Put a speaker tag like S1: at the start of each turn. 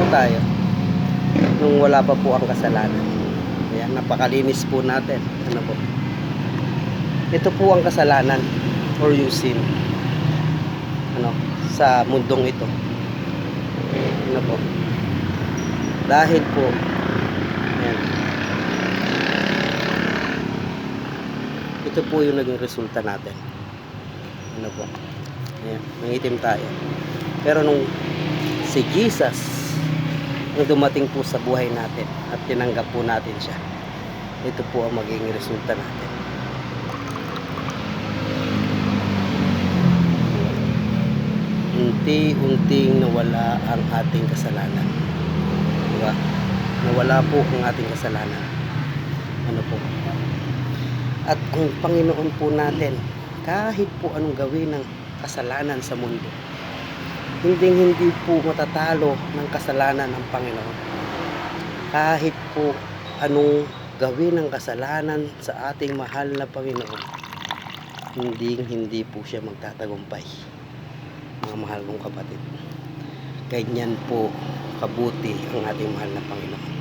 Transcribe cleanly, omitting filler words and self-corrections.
S1: tayo nung wala pa po ang kasalanan. Ayan, napakalinis po natin. Ano po? Ito po ang kasalanan or yung sin. Ano? Sa mundong ito. Ano po? Dahil po, ayan, ito po yung naging resulta natin. Ano po? Ayan, nangitim tayo. Pero nung si Jesus ang dumating po sa buhay natin at tinanggap po natin siya, ito po ang magiging resulta natin. Unti-unting nawala ang ating kasalanan. Diba? Nawala po ang ating kasalanan. Ano po? At ang Panginoon po natin, kahit po anong gawin ng kasalanan sa mundo, hindi po matatalo ng kasalanan ng Panginoon. Kahit po anong gawin ng kasalanan sa ating mahal na Panginoon, hindi po siya magtatagumpay. Mga mahal kong kapatid, ganyan po kabuti ang ating mahal na Panginoon.